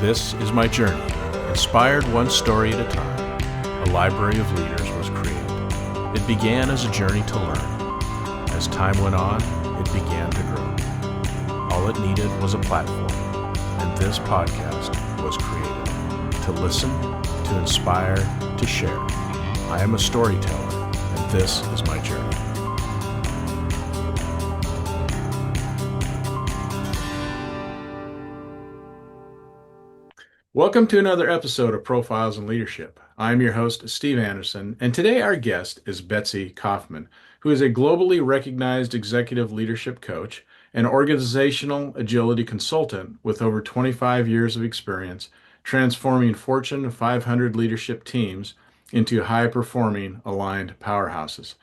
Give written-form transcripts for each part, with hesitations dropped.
This is my journey. Inspired one story at a time, a library of leaders was created. It began as a journey to learn. As time went on, it began to grow. All it needed was a platform, and this podcast was created to listen, to inspire, to share. I am a storyteller, and this is my journey. Welcome to another episode of Profiles in Leadership. I'm your host, Steve Anderson, and today our guest is Betsy Kauffman, who is a globally recognized executive leadership coach and organizational agility consultant with over 25 years of experience transforming Fortune 500 leadership teams into high-performing, aligned powerhouses.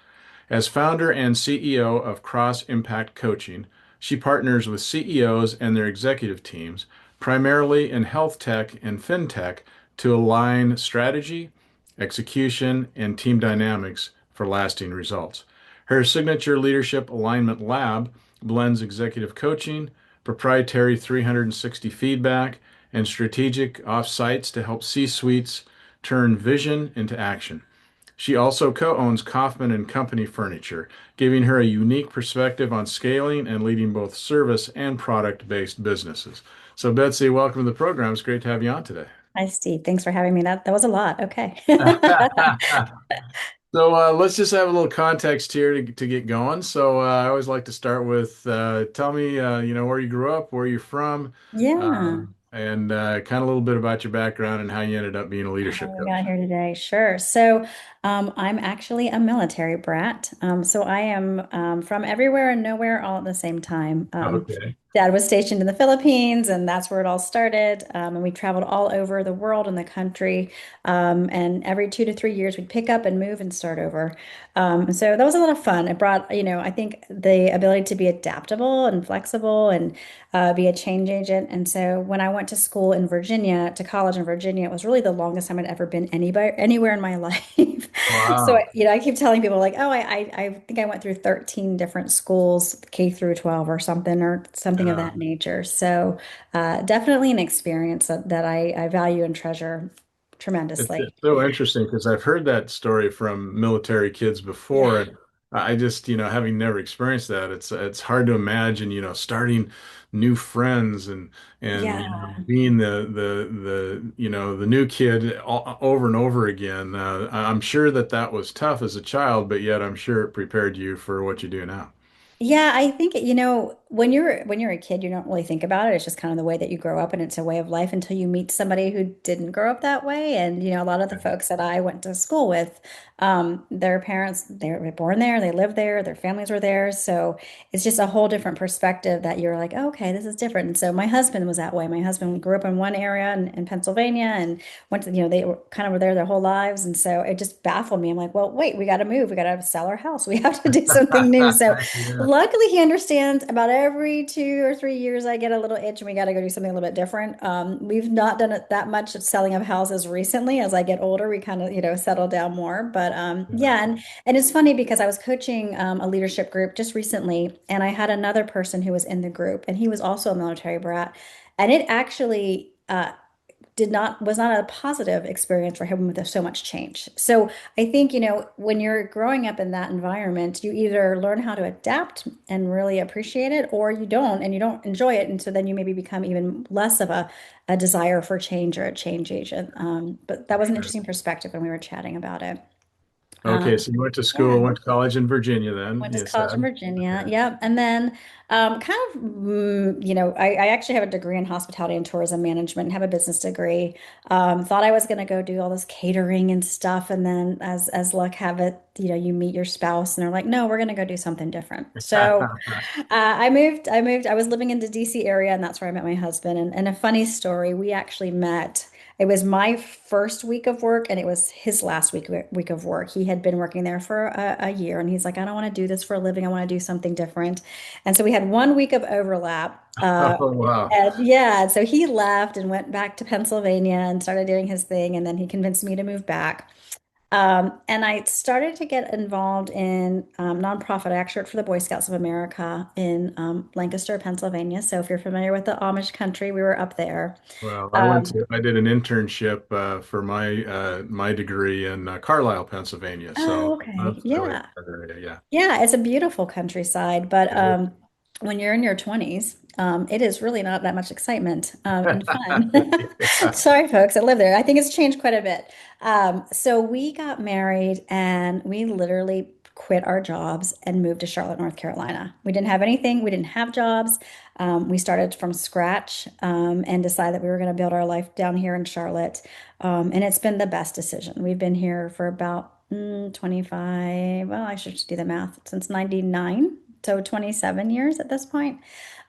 As founder and CEO of Cross Impact Coaching, she partners with CEOs and their executive teams primarily in health tech and fintech, to align strategy, execution, and team dynamics for lasting results. Her signature leadership alignment lab blends executive coaching, proprietary 360 feedback, and strategic offsites to help C-suites turn vision into action. She also co-owns Kauffman and Company Furniture, giving her a unique perspective on scaling and leading both service and product-based businesses. So Betsy, welcome to the program. It's great to have you on today. Hi, Steve. Thanks for having me. That was a lot. Okay. So let's just have a little context here to get going. So I always like to start with tell me, where you grew up, where you're from, Yeah. and kind of a little bit about your background and how you ended up being a leadership How we got coach. here today. Sure. I'm actually a military brat. So I am from everywhere and nowhere all at the same time. Okay. Dad was stationed in the Philippines, and that's where it all started. And we traveled all over the world and the country. And every 2 to 3 years, we'd pick up and move and start over. So that was a lot of fun. It brought, I think the ability to be adaptable and flexible and be a change agent. And so when I went to school in Virginia, to college in Virginia, it was really the longest time I'd ever been anywhere in my life. So, Wow. I keep telling people like, oh, I think I went through 13 different schools, K through 12 or something of Uh, that nature. So, definitely an experience that I value and treasure it's tremendously. so interesting because I've heard that story from military kids Yeah. before, and I just, having never experienced that, it's hard to imagine, starting new friends and Yeah. being the new kid over and over again. I'm sure that was tough as a child, but yet I'm sure it prepared you for what you do now. Yeah, I think, when you're a kid, you don't really think about it. It's just kind of the way that you grow up and it's a way of life until you meet somebody who didn't grow up that way. And, a lot of the folks that I went to school with, their parents, they were born there, they lived there, their families were there. So it's just a whole different perspective that you're like, oh, okay, this is different. And so my husband was that way. My husband grew up in one area in Pennsylvania and went to, they were kind of were there their whole lives. And so it just baffled me. I'm like, well, wait, we got to move. We got to sell our house. We have to do something new. So Yeah. luckily, he understands about every 2 or 3 years, I get a little itch and we got to go do something a little bit different. We've not done it that much of selling of houses recently. As I get older, we kind of, settle down more. But yeah, and it's funny because I was coaching a leadership group just recently, and I had another person who was in the group, and he was also a military brat, and it actually did not was not a positive experience for him with so much change. So I think, when you're growing up in that environment, you either learn how to adapt and really appreciate it, or you don't and you don't enjoy it. And so then you maybe become even less of a desire for change or a change agent. But that was an Sure. interesting perspective when we were chatting about it. Okay, so you went to Yeah. school, went to college in Virginia then, Went to you college in said. Virginia. Okay. Yep. And then I actually have a degree in hospitality and tourism management and have a business degree. Thought I was going to go do all this catering and stuff. And then as luck have it, you meet your spouse and they're like, no, we're going to go do something different. So I was living in the DC area, and that's where I met my husband. And a funny story, we actually met. It was my first week of work, and it was his last week of work. He had been working there for a year, and he's like, I don't want to do this for a living. I want to do something different. And so we had 1 week of overlap. Oh, wow. And yeah, so he left and went back to Pennsylvania and started doing his thing, and then he convinced me to move back. And I started to get involved in nonprofit. I actually worked for the Boy Scouts of America in Lancaster, Pennsylvania. So if you're familiar with the Amish country, we were up there. Well, Um, I did an internship for my degree in Carlisle, Pennsylvania. oh, So I'm okay. familiar with Yeah. that area. Yeah, it's a beautiful countryside, but Yeah. when you're in your 20s, it is really not that much excitement and fun. Yeah. Sorry, folks that live there. I think it's changed quite a bit. So we got married and we literally quit our jobs and moved to Charlotte, North Carolina. We didn't have anything, we didn't have jobs. We started from scratch and decided that we were going to build our life down here in Charlotte. And it's been the best decision. We've been here for about 25, well, I should just do the math, since 99, so 27 years at this point.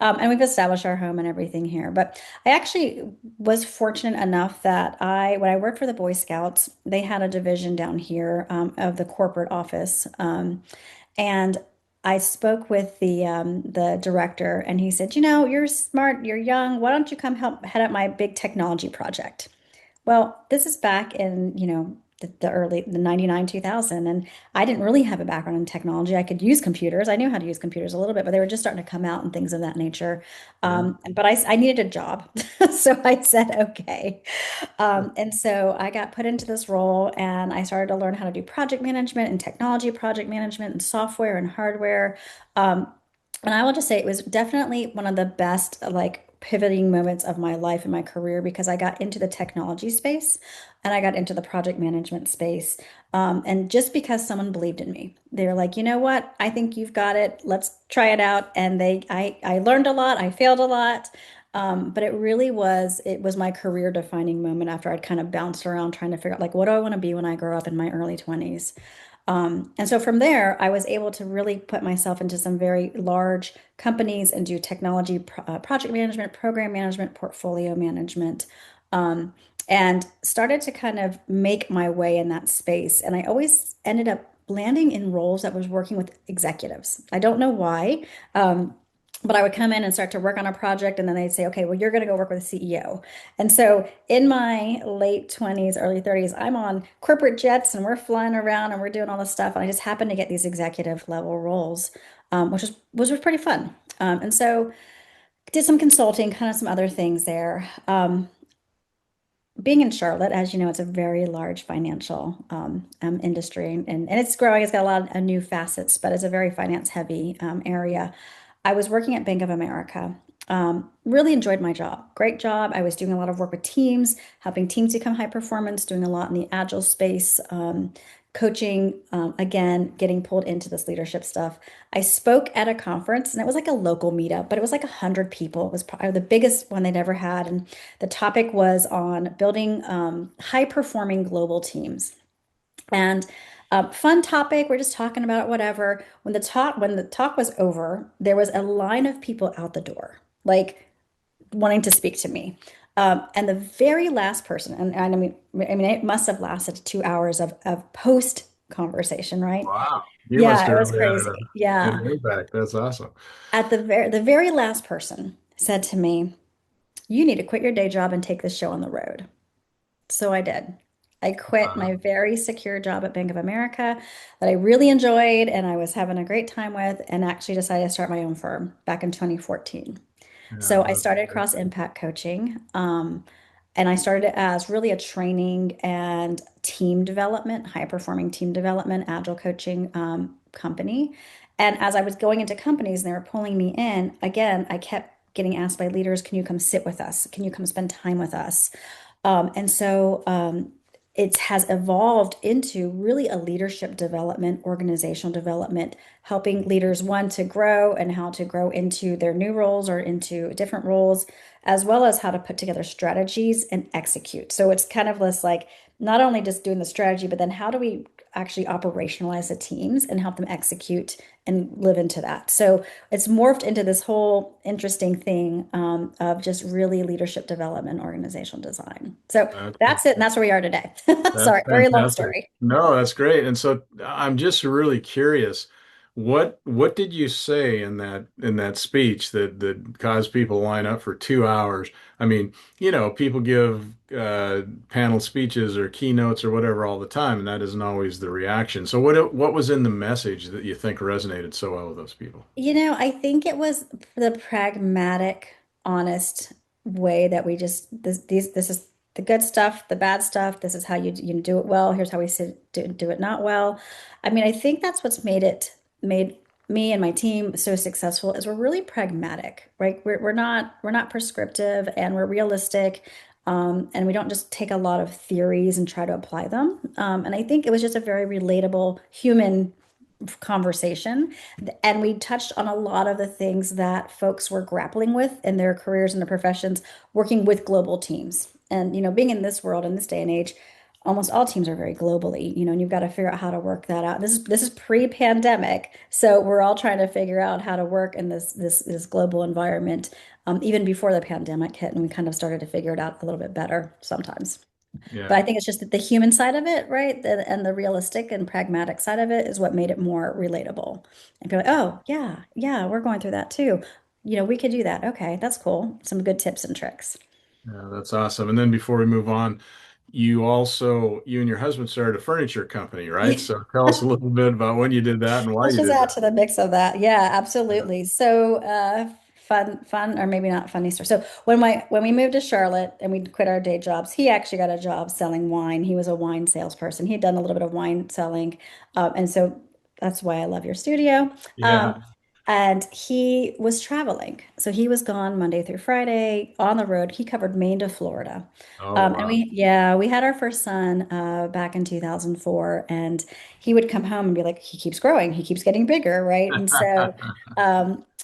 And we've established our home and everything here. But I actually was fortunate enough that when I worked for the Boy Scouts, they had a division down here of the corporate office. And I spoke with the director, and he said, you're smart, you're young. Why don't you come help head up my big technology project? Well, this is back in, the 99, 2000, and I didn't really have a background in technology. I could use computers. I knew how to use computers a little bit, but they were just starting to come out and things of that nature. Yeah. But I needed a job. So I said, okay. And so I got put into this role and I started to learn how to do project management and technology project management and software and hardware. Um, and I will just say it was definitely one of the best like pivoting moments of my life and my career because I got into the technology space and I got into the project management space. And just because someone believed in me, they were like, you know what? I think you've got it. Let's try it out. And I learned a lot. I failed a lot. But it was my career defining moment after I'd kind of bounced around trying to figure out like, what do I want to be when I grow up in my early 20s? And so from there, I was able to really put myself into some very large companies and do technology project management, program management, portfolio management, um, and started to kind of make my way in that space. And I always ended up landing in roles that was working with executives. I don't know why. But I would come in and start to work on a project, and then they'd say, okay, well, you're going to go work with a CEO. And so in my late 20s, early 30s, I'm on corporate jets and we're flying around and we're doing all this stuff. And I just happened to get these executive level roles, which was pretty fun. And so did some consulting, kind of some other things there. Being in Charlotte, as you know, it's a very large financial industry and it's growing. It's got a lot of new facets, but it's a very finance heavy area. I was working at Bank of America. Really enjoyed my job. Great job. I was doing a lot of work with teams, helping teams become high performance, doing a lot in the agile space, coaching, again, getting pulled into this leadership stuff. I spoke at a conference and it was like a local meetup, but it was like 100 people. It was probably the biggest one they'd ever had. And the topic was on building high performing global teams. And fun topic. We're just talking about it, whatever. When the talk was over, there was a line of people out the door, like wanting to speak to me. And the very last person, and I mean, it must have lasted 2 hours of post conversation, right? Wow. You must Yeah, have it was really had crazy. an Yeah. impact. That's awesome. At the very last person said to me, "You need to quit your day job and take this show on the road." So I did. I quit my Wow. very secure job at Bank of America that I really enjoyed and I was having a great time with, and actually decided to start my own firm back in 2014. So Yeah, I that's started great. Cross Impact Coaching, and I started it as really a training and team development, high performing team development, agile coaching company. And as I was going into companies and they were pulling me in, again, I kept getting asked by leaders, can you come sit with us? Can you come spend time with us? And so it has evolved into really a leadership development, organizational development, helping leaders, one, to grow and how to grow into their new roles or into different roles, as well as how to put together strategies and execute. So it's kind of this like not only just doing the strategy, but then how do we actually operationalize the teams and help them execute and live into that. So it's morphed into this whole interesting thing of just really leadership development, organizational design. So That's that's it, and that's where we are today. that's Sorry, very long fantastic. story. No, that's great. And so I'm just really curious. What did you say in that speech that caused people to line up for 2 hours? I mean, people give panel speeches or keynotes or whatever all the time, and that isn't always the reaction. So what was in the message that you think resonated so well with those people? I think it was the pragmatic, honest way that we just this is the good stuff, the bad stuff. This is how you do it well. Here's how we do it not well. I mean, I think that's what's made me and my team so successful is we're really pragmatic, right? We're not prescriptive and we're realistic. And we don't just take a lot of theories and try to apply them. And I think it was just a very relatable human conversation. And we touched on a lot of the things that folks were grappling with in their careers and their professions, working with global teams. And, being in this world, in this day and age, almost all teams are very globally, and you've got to figure out how to work that out. This is pre-pandemic, so we're all trying to figure out how to work in this global environment, even before the pandemic hit, and we kind of started to figure it out a little bit better sometimes. But I Yeah. think it's just that the human side of it, right? And the realistic and pragmatic side of it is what made it more relatable. And be like, oh, yeah, yeah, we're going through that too. We could do that. Okay, that's cool. Some good tips and tricks. Yeah, that's awesome. And then before we move on, you and your husband started a furniture company, right? Yeah. So tell us a little bit about when you did that and why Let's you just did add that. to the mix of that. Yeah, Yeah. absolutely. So, fun, or maybe not funny story. So when we moved to Charlotte and we quit our day jobs, he actually got a job selling wine. He was a wine salesperson. He had done a little bit of wine selling, and so that's why I love your studio. Yeah. Um, and he was traveling, so he was gone Monday through Friday on the road. He covered Maine to Florida. Oh, And wow. we had our first son back in 2004, and he would come home and be like, he keeps growing, he keeps getting bigger, right? And so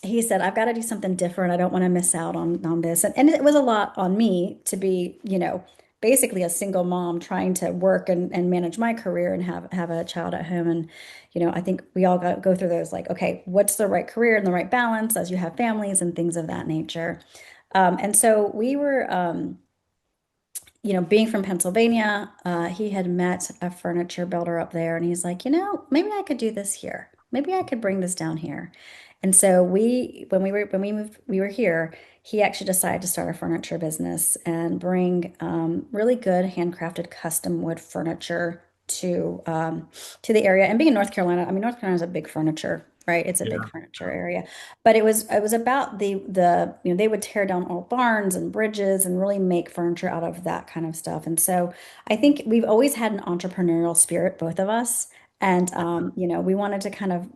he said, I've got to do something different. I don't want to miss out on this. And it was a lot on me to be, basically a single mom trying to work and manage my career and have a child at home. And, I think we all go through those like, okay, what's the right career and the right balance as you have families and things of that nature. And so we were, being from Pennsylvania, he had met a furniture builder up there, and he's like, maybe I could do this here. Maybe I could bring this down here. And so when we moved, we were here. He actually decided to start a furniture business and bring really good handcrafted custom wood furniture to the area. And being in North Carolina, I mean, North Carolina is a big furniture, right? It's a big Yeah. furniture area. But it was about they would tear down old barns and bridges and really make furniture out of that kind of stuff. And so I think we've always had an entrepreneurial spirit, both of us. And we wanted to kind of,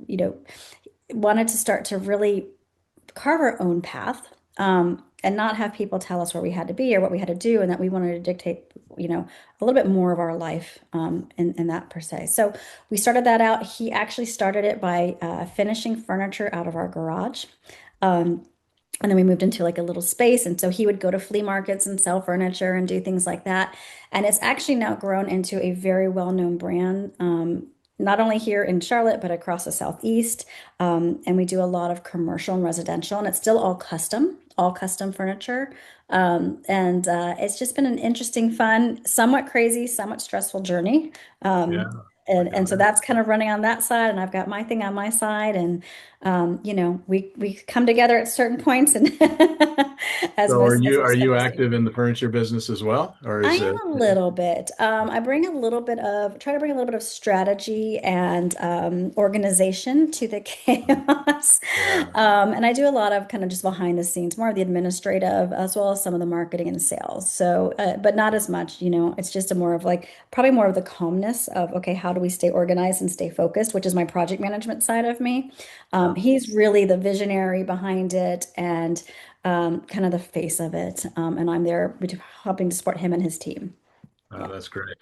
wanted to start to really carve our own path, and not have people tell us where we had to be or what we had to do, and that we wanted to dictate, a little bit more of our life, in that per se. So we started that out. He actually started it by finishing furniture out of our garage. Um, and then we moved into like a little space. And so he would go to flea markets and sell furniture and do things like that. And it's actually now grown into a very well-known brand, not only here in Charlotte, but across the Southeast. And we do a lot of commercial and residential, and it's still all custom furniture. And it's just been an interesting, fun, somewhat crazy, somewhat stressful journey. Yeah. Um, I and can so imagine. that's kind of running on that side, and I've got my thing on my side, and we come together at certain points, and as So most are you others do. active in the furniture business as well? Or I is am it a little bit. I bring a little bit of, try to bring a little bit of strategy and organization to the chaos. yeah. And I do a lot of kind of just behind the scenes, more of the administrative, as well as some of the marketing and sales. So, but not as much, it's just a more of like, probably more of the calmness of, okay, how do we stay organized and stay focused, which is my project management side of me. Yeah. He's really the visionary behind it, and kind of the face of it. And I'm there helping to support him and his team. Oh, Yeah. that's great.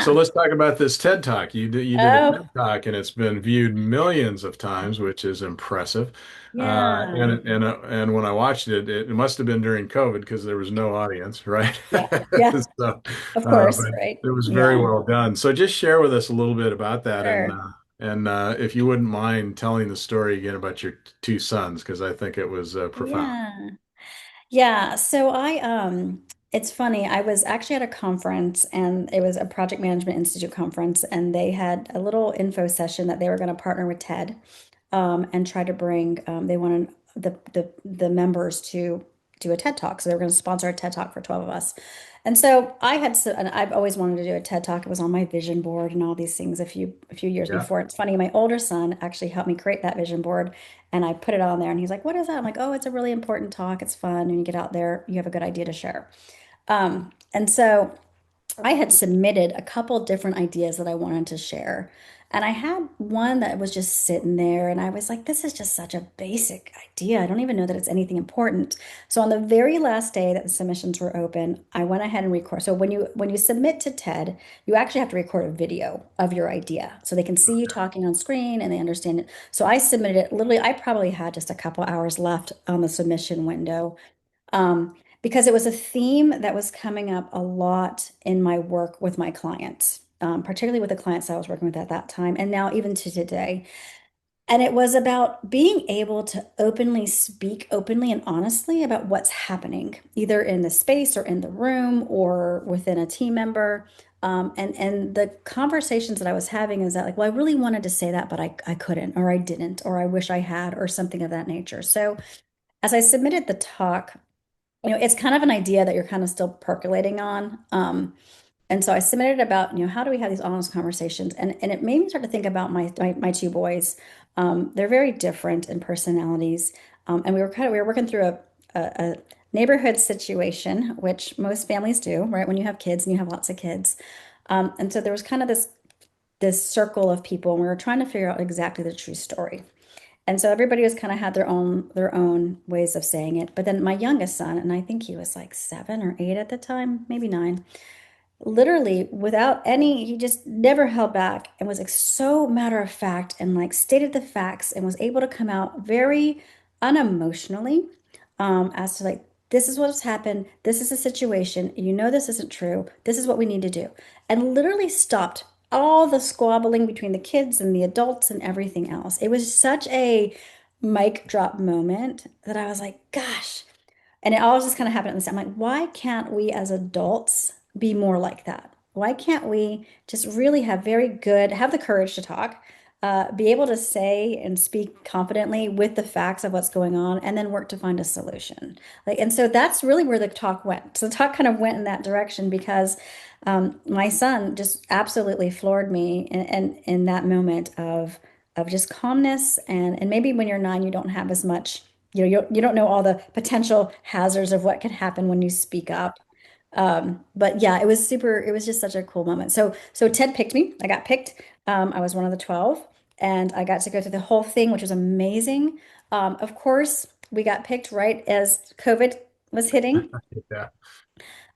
So Yeah. let's talk about this TED Talk. You did a Oh, TED Talk and it's been viewed millions of times, which is impressive. yeah. And when I watched it, it must have been during COVID because there was no audience, right? Yeah. Yeah. So, Of course. but Right. it was very Yeah. well done. So just share with us a little bit about that, Sure. and if you wouldn't mind telling the story again about your two sons, because I think it was profound. Yeah. Yeah. So it's funny. I was actually at a conference, and it was a Project Management Institute conference, and they had a little info session that they were going to partner with TED. and try to bring, they wanted the members to do a TED Talk. So they were going to sponsor a TED Talk for 12 of us. And so and I've always wanted to do a TED Talk. It was on my vision board and all these things a few years Yeah. before. It's funny, my older son actually helped me create that vision board, and I put it on there and he's like, "What is that?" I'm like, "Oh, it's a really important talk. It's fun. When you get out there, you have a good idea to share." And so I had submitted a couple different ideas that I wanted to share. And I had one that was just sitting there, and I was like, this is just such a basic idea. I don't even know that it's anything important. So on the very last day that the submissions were open, I went ahead and record. So when you submit to TED, you actually have to record a video of your idea so they can see you talking on screen and they understand it. So I submitted it literally, I probably had just a couple hours left on the submission window, because it was a theme that was coming up a lot in my work with my clients, particularly with the clients I was working with at that time, and now even to today. And it was about being able to openly speak openly and honestly about what's happening, either in the space or in the room or within a team member. And the conversations that I was having is that like, well, I really wanted to say that, but I couldn't, or I didn't, or I wish I had, or something of that nature. So as I submitted the talk, it's kind of an idea that you're kind of still percolating on. And so I submitted about, how do we have these honest conversations? And it made me start to think about my two boys. They're very different in personalities. And we were working through a neighborhood situation, which most families do, right? When you have kids and you have lots of kids. And so there was kind of this circle of people, and we were trying to figure out exactly the true story. And so everybody was kind of had their own ways of saying it. But then my youngest son, and I think he was like 7 or 8 at the time, maybe 9, literally without any, he just never held back and was like so matter of fact and like stated the facts and was able to come out very unemotionally, as to like, this is what has happened, this is the situation, this isn't true, this is what we need to do, and literally stopped all the squabbling between the kids and the adults and everything else. It was such a mic drop moment that I was like, gosh. And it all just kind of happened at the same. I'm like, why can't we as adults be more like that? Why can't we just really have the courage to talk, be able to say and speak confidently with the facts of what's going on, and then work to find a solution? Like, and so that's really where the talk went. So the talk kind of went in that direction because my son just absolutely floored me in that moment of just calmness, and maybe when you're 9, you don't have as much, you don't know all the potential hazards of what could happen when you speak up. But yeah, it was just such a cool moment. So Ted picked me. I got picked. I was one of the 12, and I got to go through the whole thing, which was amazing. Of course, we got picked right as COVID was hitting. Yeah.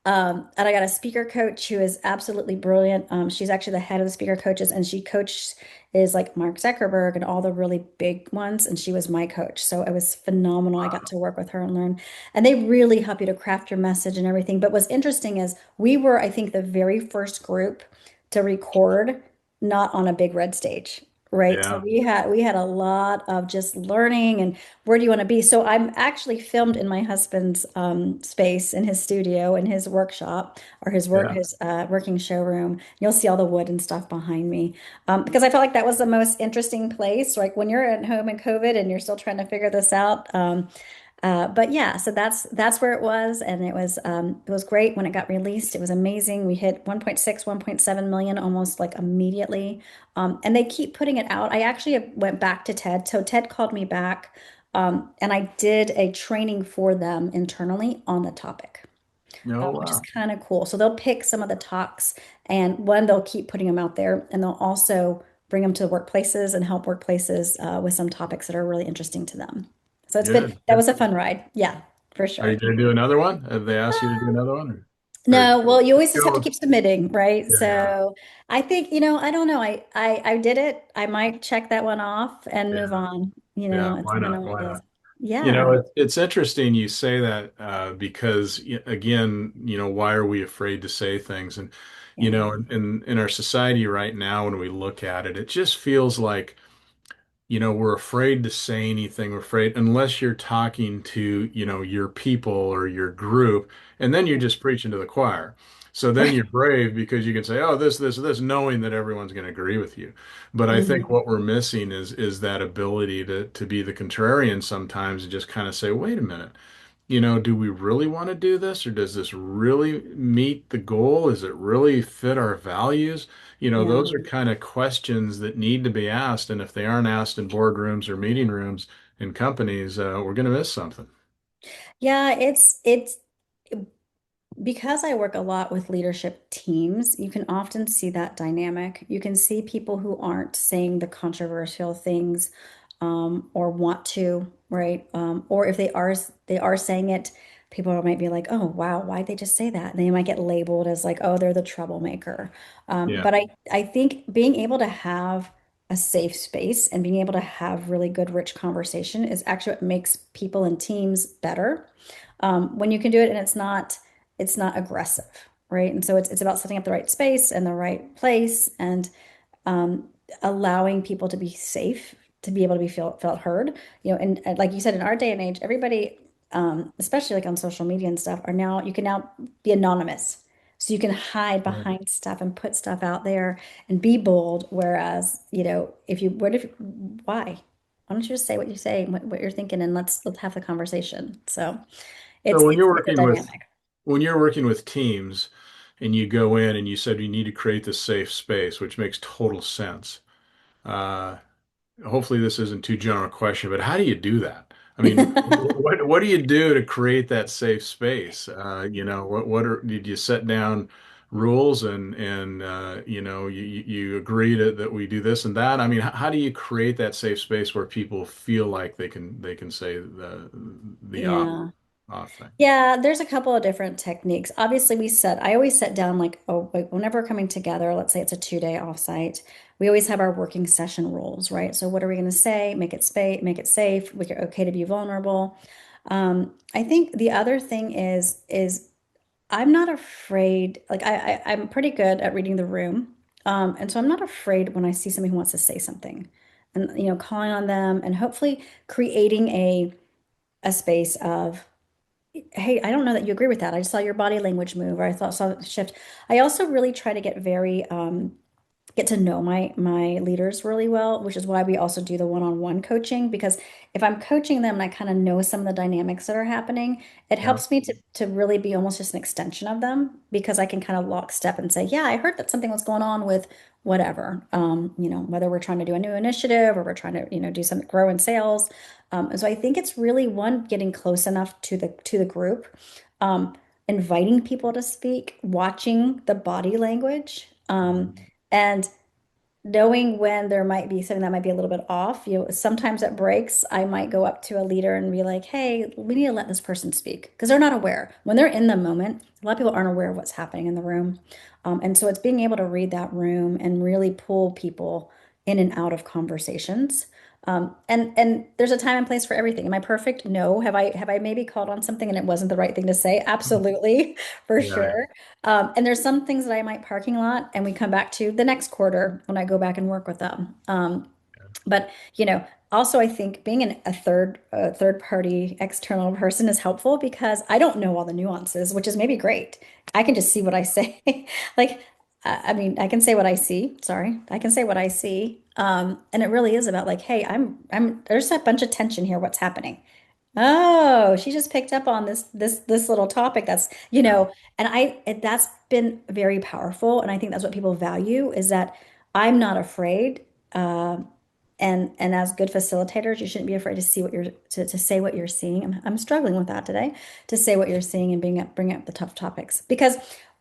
And I got a speaker coach who is absolutely brilliant. She's actually the head of the speaker coaches, and she coached is like Mark Zuckerberg and all the really big ones. And she was my coach. So it was phenomenal. I got to work with her and learn. And they really help you to craft your message and everything. But what's interesting is we were, I think, the very first group to record not on a big red stage. Right. So Yeah. we had a lot of just learning and where do you want to be? So I'm actually filmed in my husband's space in his studio in his workshop or Yeah. his working showroom. You'll see all the wood and stuff behind me, because I felt like that was the most interesting place. Like when you're at home in COVID and you're still trying to figure this out. But yeah, so that's where it was, and it was great when it got released. It was amazing. We hit 1.6, 1.7 million almost like immediately, and they keep putting it out. I actually went back to TED, so TED called me back, and I did a training for them internally on the topic, Oh, which is wow. kind of cool. So they'll pick some of the talks, and they'll keep putting them out there, and they'll also bring them to workplaces and help workplaces with some topics that are really interesting to them. So Good. that was a fun ride. Yeah, for Are you sure. going to do another one? Have they asked you to do another one? Or No, well, you always just have to go? keep submitting, right? Yeah, yeah, So I think, I don't know. I did it. I might check that one off and yeah, move on. yeah. It's Why kind not? of one of Why those. not? Yeah. It's interesting you say that because again, why are we afraid to say things? And Yeah. in our society right now, when we look at it, it just feels like we're afraid to say anything. We're afraid unless you're talking to, your people or your group, and then you're just preaching to the choir. So then you're brave because you can say, oh, this, knowing that everyone's going to agree with you. But I think Mhm. what we're missing is that ability to be the contrarian sometimes and just kind of say, wait a minute. Do we really want to do this, or does this really meet the goal? Does it really fit our values? Yeah. Those are kind of questions that need to be asked. And if they aren't asked in boardrooms or meeting rooms in companies, we're going to miss something. Yeah, it's because I work a lot with leadership teams, you can often see that dynamic. You can see people who aren't saying the controversial things or want to, right? Or if they are saying it, people might be like, "Oh, wow, why'd they just say that?" And they might get labeled as like, "Oh, they're the troublemaker." Yeah. But I think being able to have a safe space and being able to have really good, rich conversation is actually what makes people and teams better. When you can do it and it's not aggressive, right? And so it's about setting up the right space and the right place and um, allowing people to be safe, to be able to be felt heard. And like you said, in our day and age, everybody, especially like on social media and stuff, are now you can now be anonymous. So you can hide Right. behind stuff and put stuff out there and be bold. Whereas, if you what if why? Why don't you just say what you say, what you're thinking, and let's have the conversation. So So when you're it's a working with dynamic. when you're working with teams and you go in and you said you need to create this safe space, which makes total sense. Uh, Hopefully this isn't too general a question, but how do you do that? I mean, what do you do to create that safe space? Did you set down rules and you agree that we do this and that? I mean, how do you create that safe space where people feel like they can say the Yeah. off thing? Yeah, there's a couple of different techniques. Obviously, I always set down like, oh, like whenever we're coming together, let's say it's a 2 day offsite, we always have our working session rules, right? So what are we going to say? Make it safe. We're okay to be vulnerable. I think the other thing is I'm not afraid. Like I'm pretty good at reading the room. And so I'm not afraid when I see somebody who wants to say something and, calling on them and hopefully creating a space of, hey, I don't know that you agree with that. I just saw your body language move, or saw a shift. I also really try to get to know my leaders really well, which is why we also do the one-on-one coaching. Because if I'm coaching them and I kind of know some of the dynamics that are happening, it Yeah. helps me to really be almost just an extension of them because I can kind of lockstep and say, yeah, I heard that something was going on with whatever. Whether we're trying to do a new initiative or we're trying to, do some grow in sales. And so I think it's really one getting close enough to the group, um, inviting people to speak, watching the body language. And knowing when there might be something that might be a little bit off. Sometimes at breaks, I might go up to a leader and be like, hey, we need to let this person speak because they're not aware. When they're in the moment, a lot of people aren't aware of what's happening in the room. And so it's being able to read that room and really pull people in and out of conversations. And there's a time and place for everything. Am I perfect? No. Have I maybe called on something and it wasn't the right thing to say? Absolutely, for Yeah. sure. And there's some things that I might parking lot and we come back to the next quarter when I go back and work with them. But also I think being a third party external person is helpful because I don't know all the nuances, which is maybe great. I can just see what I say. Like, I mean, I can say what I see. Sorry, I can say what I see. And it really is about like, hey, there's a bunch of tension here. What's happening? Oh, she just picked up on this little topic Yeah. and that's been very powerful. And I think that's what people value is that I'm not afraid. And as good facilitators, you shouldn't be afraid to see to say what you're seeing. I'm struggling with that today, to say what you're seeing and bring up the tough topics. Because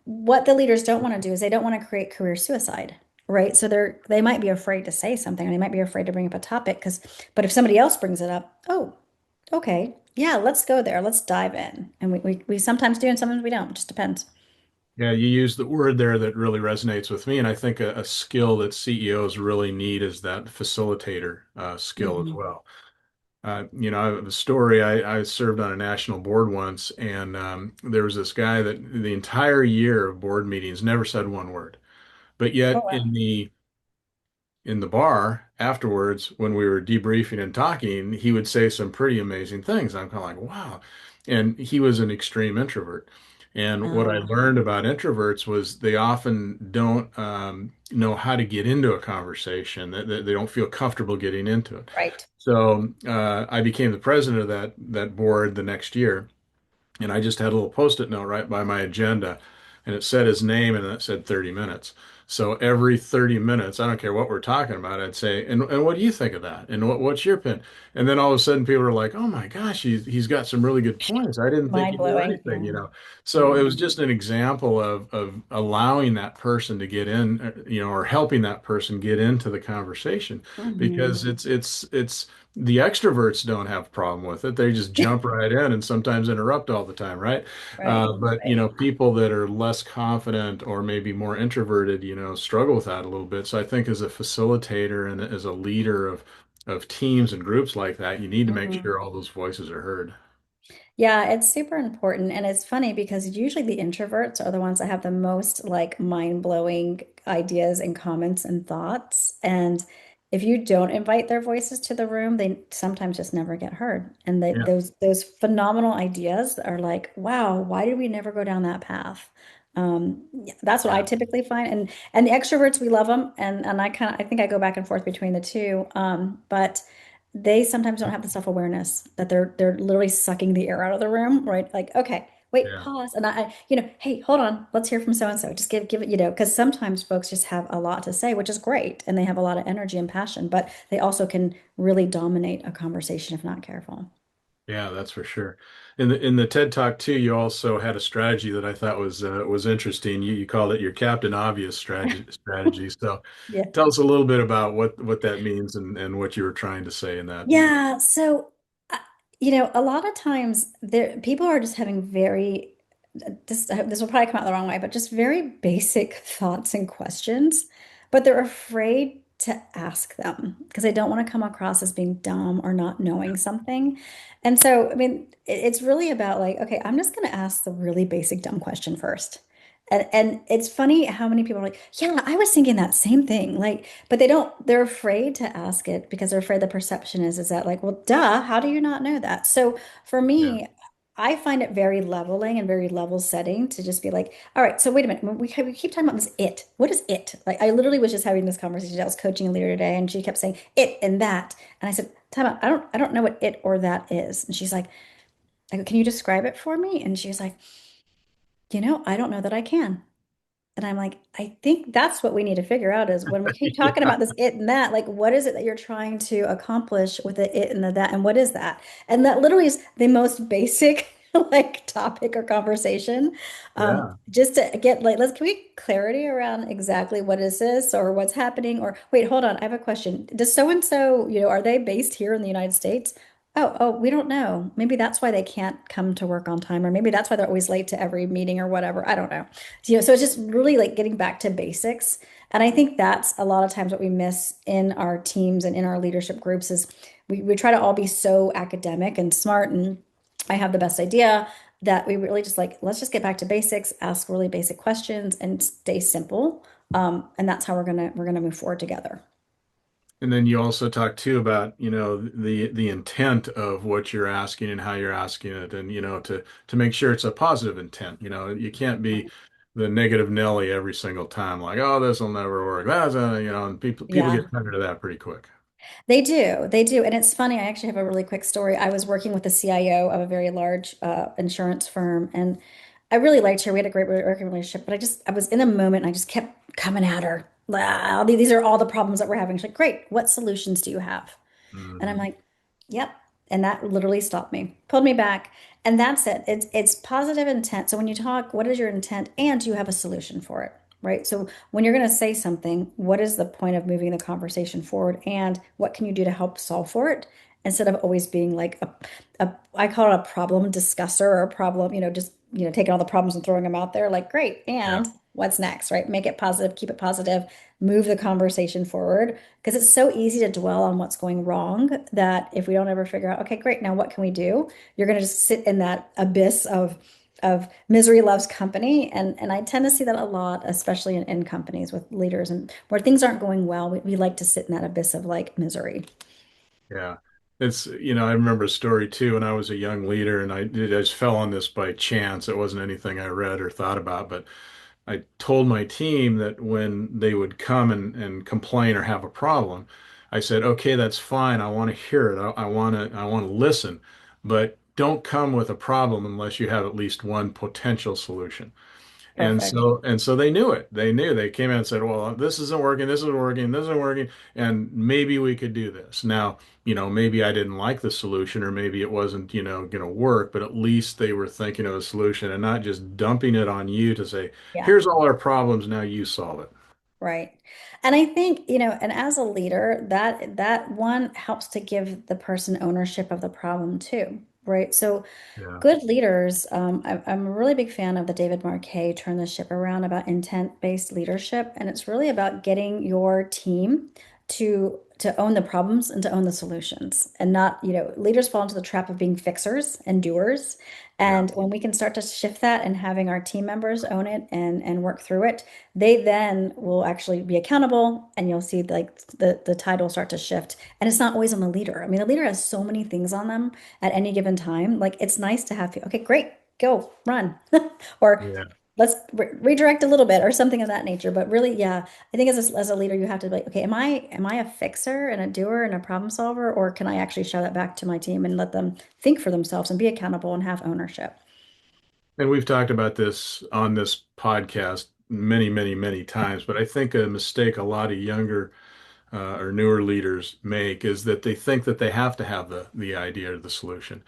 what the leaders don't want to do is they don't want to create career suicide, right? So they might be afraid to say something, or they might be afraid to bring up a topic but if somebody else brings it up, oh, okay. Yeah, let's go there. Let's dive in. And we sometimes do and sometimes we don't. It just depends. Yeah, you use the word there that really resonates with me, and I think a skill that CEOs really need is that facilitator skill as Mhm. well. I have a story. I served on a national board once, and there was this guy that the entire year of board meetings never said one word. But Oh, yet, wow. in the bar afterwards, when we were debriefing and talking, he would say some pretty amazing things. I'm kind of like, wow. And he was an extreme introvert. And what I Oh, learned about introverts was they often don't know how to get into a conversation. They don't feel comfortable getting into it. right. So I became the president of that board the next year. And I just had a little post-it note right by my agenda, and it said his name and it said 30 minutes. So every 30 minutes, I don't care what we're talking about, I'd say, and what do you think of that? And what's your opinion? And then all of a sudden people are like, oh my gosh, he's got some really good points. I didn't think Mind he knew blowing. anything, Yeah. you know. So it Yeah. was just an example of allowing that person to get in, or helping that person get into the conversation because Hmm. it's the extroverts don't have a problem with it. They just jump right in and sometimes interrupt all the time, right? Right. But Right. people that are less confident or maybe more introverted, struggle with that a little bit. So I think as a facilitator and as a leader of teams and groups like that, you need to make Mhm. sure all those voices are heard. Yeah, it's super important. And it's funny because usually the introverts are the ones that have the most like mind-blowing ideas and comments and thoughts. And if you don't invite their voices to the room, they sometimes just never get heard. And Yeah, those phenomenal ideas are like, wow, why did we never go down that path? Yeah, that's what I yeah, typically find. And the extroverts, we love them. And I think I go back and forth between the two. But they sometimes don't have the self-awareness that they're literally sucking the air out of the room, right? Like, okay, wait, yeah. pause. And hey, hold on, let's hear from so and so. Just give it, because sometimes folks just have a lot to say, which is great, and they have a lot of energy and passion, but they also can really dominate a conversation if not careful. Yeah, that's for sure. In the TED Talk too, you also had a strategy that I thought was interesting. You called it your Captain Obvious strategy. So Yeah. tell us a little bit about what that means and what you were trying to say in that. Yeah, so uh, a lot of times there people are just having very this will probably come out the wrong way, but just very basic thoughts and questions, but they're afraid to ask them because they don't want to come across as being dumb or not knowing something. And so, I mean, it's really about like, okay, I'm just going to ask the really basic dumb question first. And it's funny how many people are like, yeah, I was thinking that same thing. Like, but they're afraid to ask it because they're afraid the perception is that like, well, duh, how do you not know that? So for Yeah, me, I find it very leveling and very level setting to just be like, all right, so wait a minute. We keep talking about this it. What is it? Like, I literally was just having this conversation. I was coaching a leader today and she kept saying it and that. And I said, time out. I don't know what it or that is. And she's like, I go, can you describe it for me? And she's like, I don't know that I can. And I'm like, I think that's what we need to figure out is when we keep talking yeah, about this it and that, like, what is it that you're trying to accomplish with the it and the that? And what is that? And that literally is the most basic, like, topic or conversation. yeah, Just to get, like, can we get clarity around exactly what is this or what's happening? Or wait, hold on, I have a question. Does so and so, are they based here in the United States? Oh, we don't know. Maybe that's why they can't come to work on time, or maybe that's why they're always late to every meeting or whatever. I don't know. So it's just really like getting back to basics. And I think that's a lot of times what we miss in our teams and in our leadership groups is we try to all be so academic and smart and I have the best idea that we really just like, let's just get back to basics, ask really basic questions and stay simple. And that's how we're gonna move forward together. And then you also talk too about, the intent of what you're asking and how you're asking it, and to make sure it's a positive intent. You can't be the negative Nelly every single time, like, oh, this will never work. That's and people Yeah. get tired of that pretty quick. They do. They do. And it's funny, I actually have a really quick story. I was working with the CIO of a very large insurance firm, and I really liked her. We had a great working relationship, but I was in a moment and I just kept coming at her. These are all the problems that we're having. She's like, great. What solutions do you have? And I'm Hmm. like, yep. And that literally stopped me, pulled me back. And that's it. It's positive intent. So when you talk, what is your intent? And do you have a solution for it? Right. So when you're going to say something, what is the point of moving the conversation forward? And what can you do to help solve for it? Instead of always being like I call it a problem discusser or a problem, just, taking all the problems and throwing them out there. Like, great. Yeah. And what's next? Right. Make it positive, keep it positive, move the conversation forward because it's so easy to dwell on what's going wrong that if we don't ever figure out, okay, great, now what can we do? You're going to just sit in that abyss of of misery loves company, and I tend to see that a lot, especially in companies with leaders and where things aren't going well. We like to sit in that abyss of like misery. Yeah. I remember a story too when I was a young leader, and I just fell on this by chance. It wasn't anything I read or thought about, but I told my team that when they would come and complain or have a problem, I said, okay, that's fine. I want to hear it. I want to listen, but don't come with a problem unless you have at least one potential solution. Perfect. And so they knew it. They knew. They came in and said, "Well, this isn't working. This isn't working. This isn't working. And maybe we could do this." Now, maybe I didn't like the solution, or maybe it wasn't, going to work. But at least they were thinking of a solution and not just dumping it on you to say, Yeah. "Here's all our problems. Now you solve it." Right. And I think, and as a leader, that one helps to give the person ownership of the problem too, right? So Yeah. good leaders, I'm a really big fan of the David Marquet Turn the Ship Around about intent-based leadership. And it's really about getting your team to own the problems and to own the solutions and not, leaders fall into the trap of being fixers and doers. Yeah. And when we can start to shift that and having our team members own it and work through it, they then will actually be accountable and you'll see like the tide will start to shift. And it's not always on the leader. I mean, the leader has so many things on them at any given time. Like it's nice to have, okay, great, go, run. Or Yeah. let's redirect a little bit or something of that nature. But really, yeah, I think as a leader, you have to be like, okay, am I a fixer and a doer and a problem solver, or can I actually show that back to my team and let them think for themselves and be accountable and have ownership? And we've talked about this on this podcast many, many, many times, but I think a mistake a lot of younger or newer leaders make is that they think that they have to have the idea or the solution.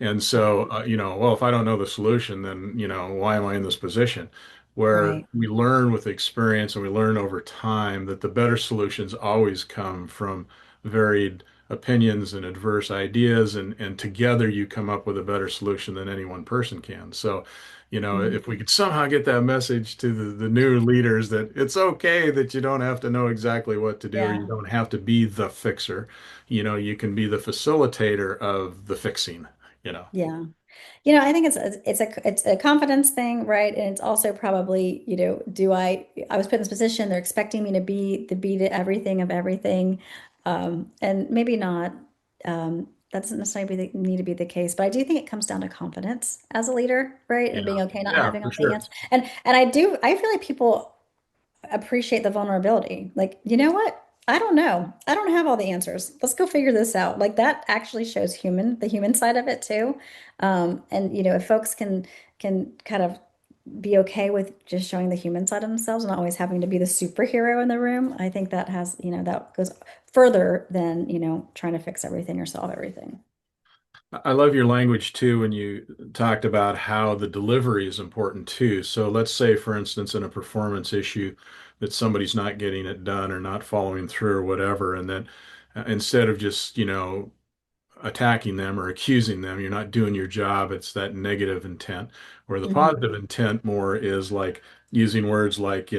And so, well, if I don't know the solution, then, why am I in this position? Where Right. we learn with experience and we learn over time that the better solutions always come from varied opinions and adverse ideas, and together you come up with a better solution than any one person can. So, Mhm. if we could somehow get that message to the new leaders that it's okay that you don't have to know exactly what to do, or you Yeah. don't have to be the fixer. You can be the facilitator of the fixing, you know. Yeah. I think it's a confidence thing, right? And it's also probably, do I was put in this position, they're expecting me to be the be to everything of everything. And maybe not. That doesn't necessarily need to be the case, but I do think it comes down to confidence as a leader, right? And Yeah. being okay not Yeah, having for all the sure. answers. And I feel like people appreciate the vulnerability. Like, you know what? I don't know. I don't have all the answers. Let's go figure this out. Like that actually shows the human side of it too. And if folks can kind of be okay with just showing the human side of themselves, not always having to be the superhero in the room, I think that has, that goes further than, trying to fix everything or solve everything. I love your language too when you talked about how the delivery is important too. So let's say, for instance, in a performance issue that somebody's not getting it done or not following through or whatever, and then instead of just, attacking them or accusing them, you're not doing your job. It's that negative intent, where the Mhm. positive intent more is like using words like,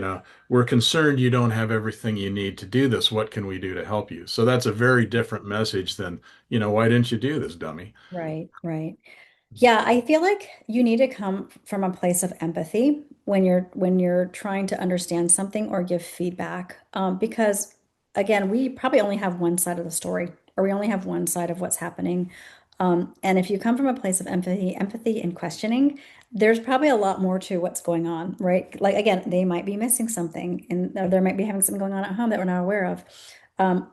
we're concerned you don't have everything you need to do this. What can we do to help you? So that's a very different message than, why didn't you do this, dummy? Right, right. Yeah, I feel like you need to come from a place of empathy when you're trying to understand something or give feedback. Because again, we probably only have one side of the story, or we only have one side of what's happening. And if you come from a place of empathy and questioning, there's probably a lot more to what's going on, right? Like again, they might be missing something, and or they might be having something going on at home that we're not aware of.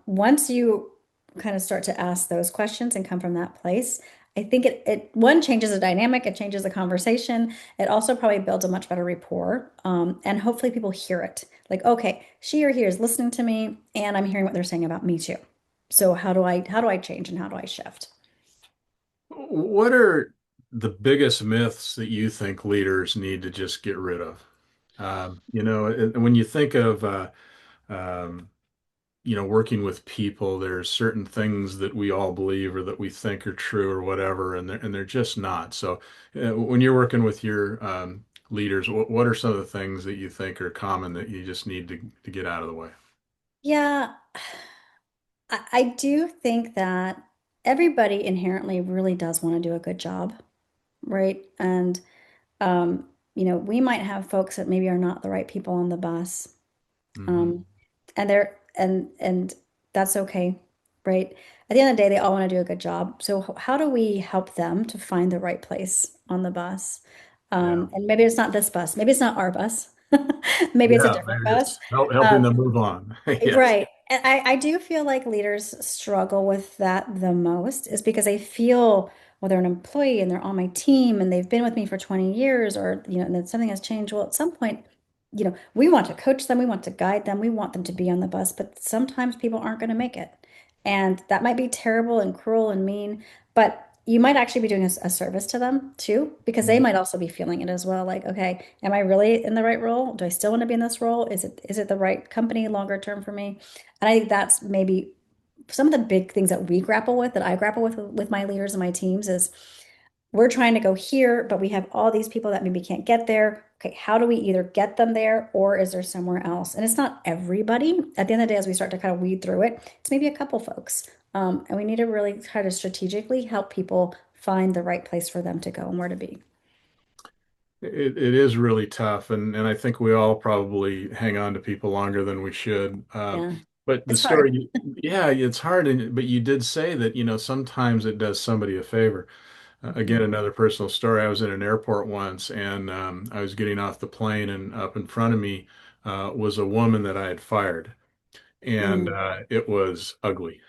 Once you kind of start to ask those questions and come from that place. I think it one changes the dynamic, it changes the conversation. It also probably builds a much better rapport. And hopefully people hear it. Like, okay, she or he is listening to me and I'm hearing what they're saying about me too. So how do I change and how do I shift? What are the biggest myths that you think leaders need to just get rid of? When you think of um, working with people, there's certain things that we all believe or that we think are true or whatever, and they're just not. So, when you're working with your leaders, what are some of the things that you think are common that you just need to get out of the way? Yeah, I do think that everybody inherently really does want to do a good job, right? And We might have folks that maybe are not the right people on the bus. Hmm. Um, and that's okay, right? At the end of the day, they all want to do a good job. So how do we help them to find the right place on the bus? Yeah. And maybe it's not this bus, maybe it's not our bus, maybe it's a Yeah. different Maybe bus. it's helping Um, them move on. Yes. Right. And I do feel like leaders struggle with that the most is because they feel, well, they're an employee and they're on my team and they've been with me for 20 years or, and then something has changed. Well, at some point, we want to coach them, we want to guide them, we want them to be on the bus, but sometimes people aren't going to make it. And that might be terrible and cruel and mean, but you might actually be doing a service to them too, because they might also be feeling it as well. Like, okay, am I really in the right role? Do I still want to be in this role? Is it the right company longer term for me? And I think that's maybe some of the big things that we grapple with, that I grapple with my leaders and my teams is we're trying to go here, but we have all these people that maybe can't get there. Okay, how do we either get them there or is there somewhere else? And it's not everybody. At the end of the day, as we start to kind of weed through it, it's maybe a couple folks. And we need to really try to strategically help people find the right place for them to go and where to be. It is really tough, and I think we all probably hang on to people longer than we should. Yeah, But the it's hard. story, yeah, it's hard, but you did say that, sometimes it does somebody a favor. Again, Mhm. another personal story. I was in an airport once, and I was getting off the plane, and up in front of me was a woman that I had fired, and Mm, it was ugly.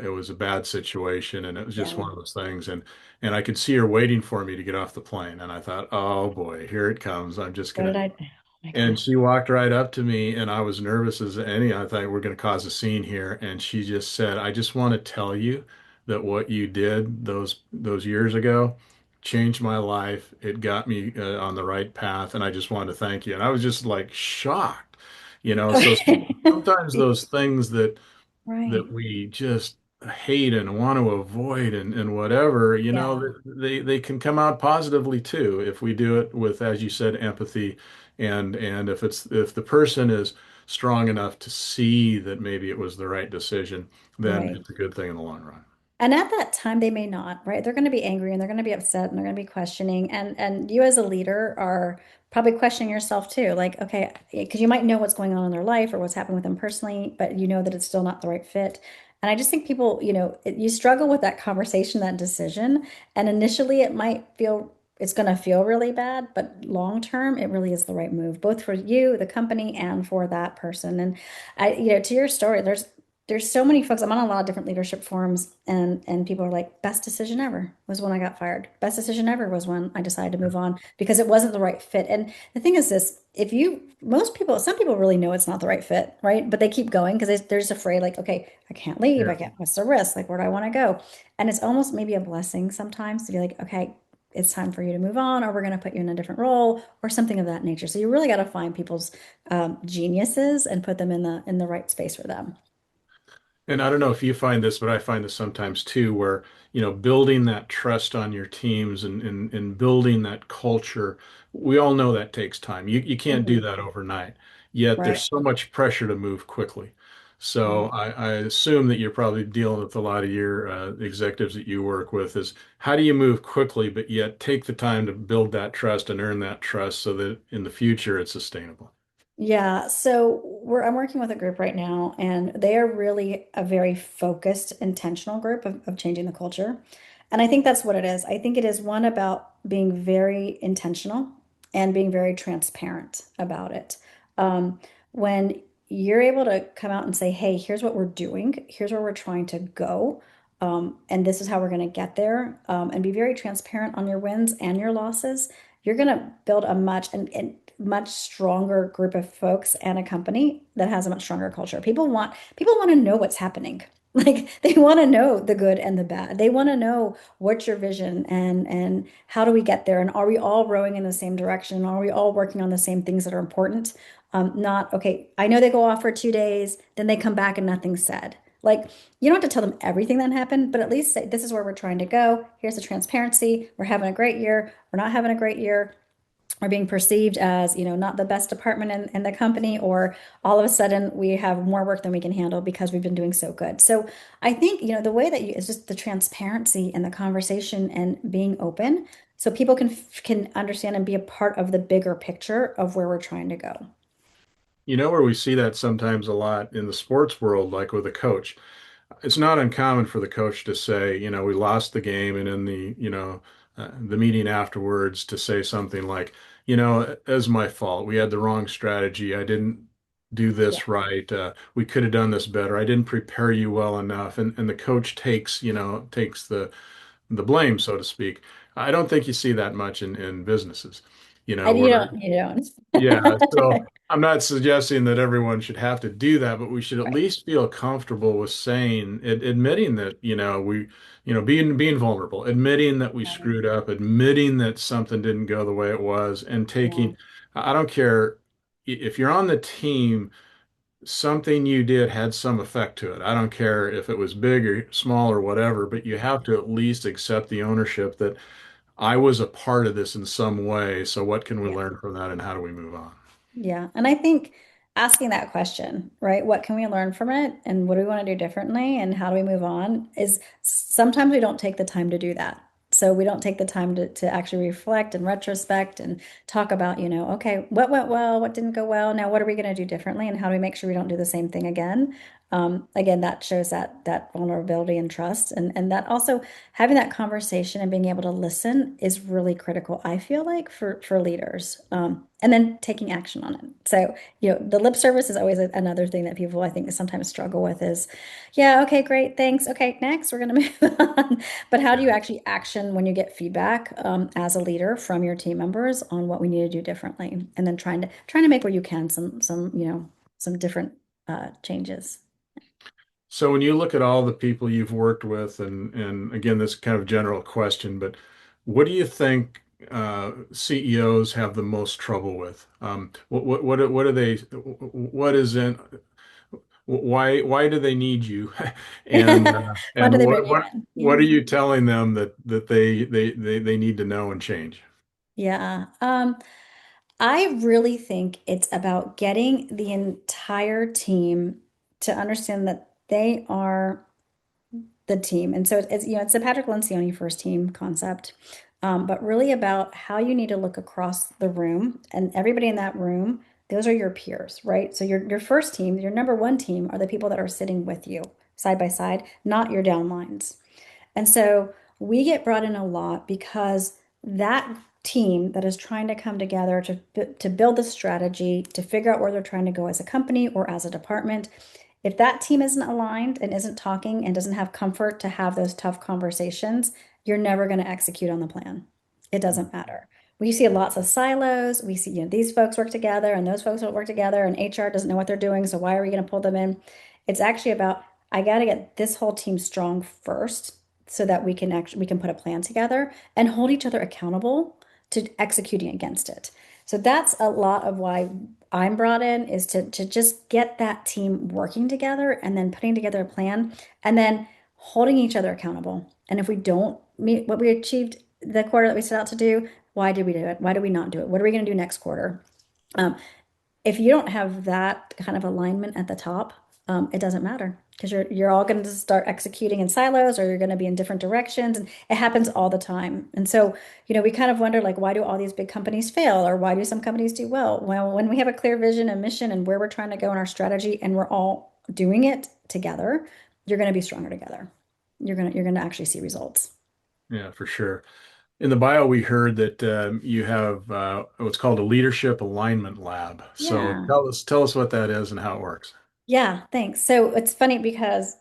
It was a bad situation, and it was just yeah. one of those things. And I could see her waiting for me to get off the plane, and I thought, oh boy, here it comes. I'm just What gonna. did I? Oh my And God. she walked right up to me, and I was nervous as any. I thought we're going to cause a scene here, and she just said, "I just want to tell you that what you did those years ago changed my life. It got me on the right path, and I just wanted to thank you." And I was just like shocked, So Okay. sometimes those things that Right. we just hate and want to avoid and whatever, Yeah. they can come out positively too if we do it with, as you said, empathy and if the person is strong enough to see that maybe it was the right decision, then Right. it's a good thing in the long run. And at that time, they may not, right? They're going to be angry and they're going to be upset and they're going to be questioning. And you as a leader are probably questioning yourself too. Like, okay, because you might know what's going on in their life or what's happening with them personally, but you know that it's still not the right fit. And I just think people, you struggle with that conversation, that decision. And initially, it's going to feel really bad, but long term, it really is the right move, both for you, the company, and for that person. And to your story, there's so many folks. I'm on a lot of different leadership forums, and people are like, best decision ever was when I got fired. Best decision ever was when I decided to move on because it wasn't the right fit. And the thing is this, some people really know it's not the right fit, right? But they keep going because they're just afraid, like, okay, I can't leave. I Yeah. can't, what's the risk? Like, where do I want to go? And it's almost maybe a blessing sometimes to be like, okay, it's time for you to move on, or we're going to put you in a different role or something of that nature. So you really got to find people's geniuses and put them in the right space for them. And I don't know if you find this, but I find this sometimes too, where, building that trust on your teams and building that culture, we all know that takes time. You can't do Mhm. that overnight. Yet there's Right. so much pressure to move quickly. So Right. I assume that you're probably dealing with a lot of your executives that you work with is how do you move quickly, but yet take the time to build that trust and earn that trust so that in the future it's sustainable. Yeah, so I'm working with a group right now, and they are really a very focused, intentional group of changing the culture. And I think that's what it is. I think it is one about being very intentional and being very transparent about it. When you're able to come out and say, hey, here's what we're doing, here's where we're trying to go, and this is how we're going to get there, and be very transparent on your wins and your losses, you're going to build a and much stronger group of folks and a company that has a much stronger culture. People want to know what's happening. Like they want to know the good and the bad. They want to know what's your vision and how do we get there? And are we all rowing in the same direction? Are we all working on the same things that are important? Not okay. I know they go off for 2 days, then they come back and nothing's said. Like you don't have to tell them everything that happened, but at least say, this is where we're trying to go. Here's the transparency. We're having a great year. We're not having a great year, are being perceived as, not the best department in the company, or all of a sudden we have more work than we can handle because we've been doing so good. So I think, the way that it's just the transparency and the conversation and being open. so people can understand and be a part of the bigger picture of where we're trying to go. You know where we see that sometimes a lot in the sports world, like with a coach. It's not uncommon for the coach to say, we lost the game, and in the meeting afterwards to say something like, it's my fault. We had the wrong strategy. I didn't do Yeah. this right. We could have done this better. I didn't prepare you well enough. And the coach takes the blame, so to speak. I don't think you see that much in businesses, And you where don't, you don't. yeah, so I'm not suggesting that everyone should have to do that, but we should at Right. least feel comfortable with saying, admitting that, being vulnerable, admitting that we screwed up, admitting that something didn't go the way it was, and Yeah. I don't care if you're on the team, something you did had some effect to it. I don't care if it was big or small or whatever, but you have to at least accept the ownership that I was a part of this in some way. So what can we Yeah. learn from that and how do we move on? Yeah. And I think asking that question, right? What can we learn from it? And what do we want to do differently? And how do we move on? Is sometimes we don't take the time to do that. So we don't take the time to actually reflect and retrospect and talk about, okay, what went well, what didn't go well. Now, what are we going to do differently? And how do we make sure we don't do the same thing again? Again, that shows that vulnerability and trust. And that also having that conversation and being able to listen is really critical, I feel like, for leaders. And then taking action on it. So, the lip service is always another thing that people I think sometimes struggle with is, yeah, okay, great, thanks. Okay, next, we're going to move on. But how do you actually action when you get feedback as a leader from your team members on what we need to do differently, and then trying to make where you can some different changes. So when you look at all the people you've worked with, and again, this kind of general question, but what do you think CEOs have the most trouble with? What do they? What is in? Why do they need you? And Why and do they bring you in? what Yeah. are you telling them that they need to know and change? Yeah. I really think it's about getting the entire team to understand that they are the team. And so it's the Patrick Lencioni first team concept, but really about how you need to look across the room and everybody in that room. Those are your peers, right? So your first team, your number one team, are the people that are sitting with you side by side, not your downlines. And so we get brought in a lot because that team that is trying to come together to build the strategy, to figure out where they're trying to go as a company or as a department, if that team isn't aligned and isn't talking and doesn't have comfort to have those tough conversations, you're never going to execute on the plan. It doesn't matter. We see lots of silos. We see, these folks work together and those folks don't work together, and HR doesn't know what they're doing. So why are we going to pull them in? It's actually about, I got to get this whole team strong first so that we can put a plan together and hold each other accountable to executing against it. So that's a lot of why I'm brought in, is to just get that team working together and then putting together a plan and then holding each other accountable. And if we don't meet what we achieved the quarter that we set out to do, why did we do it? Why did we not do it? What are we going to do next quarter? Um, if you don't have that kind of alignment at the top, it doesn't matter because you're all going to start executing in silos, or you're going to be in different directions, and it happens all the time. And so, we kind of wonder, like, why do all these big companies fail, or why do some companies do well? Well, when we have a clear vision and mission and where we're trying to go in our strategy, and we're all doing it together, you're going to be stronger together. You're going to actually see results. Yeah, for sure. In the bio, we heard that you have what's called a leadership alignment lab. So Yeah. tell us what that is and how it works. Yeah, thanks. So it's funny because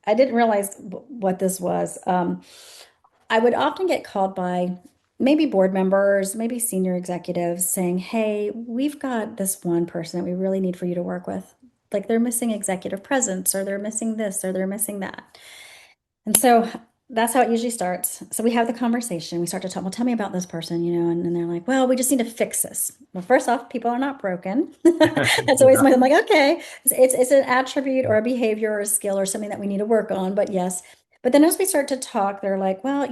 I didn't realize what this was. I would often get called by maybe board members, maybe senior executives saying, "Hey, we've got this one person that we really need for you to work with. Like, they're missing executive presence, or they're missing this, or they're missing that." And so that's how it usually starts. So we have the conversation. We start to talk, well, tell me about this person, and they're like, well, we just need to fix this. Well, first off, people are not broken. That's always Yeah. I'm like, okay, it's an attribute or a behavior or a skill or something that we need to work on. But yes. But then as we start to talk, they're like, well,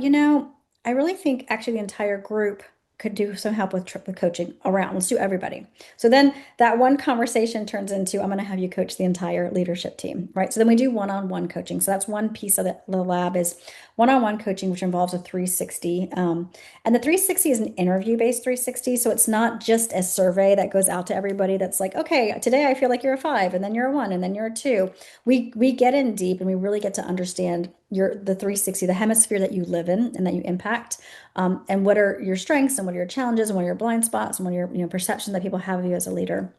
I really think actually the entire group could do some help with coaching around. Let's do everybody. So then that one conversation turns into, I'm going to have you coach the entire leadership team, right? So then we do one-on-one coaching. So that's one piece of the lab is one-on-one coaching, which involves a 360. And the 360 is an interview-based 360. So it's not just a survey that goes out to everybody that's like, okay, today I feel like you're a five, and then you're a one, and then you're a two. We get in deep and we really get to understand the 360, the hemisphere that you live in and that you impact, and what are your strengths and what are your challenges and what are your blind spots and what are your perceptions that people have of you as a leader.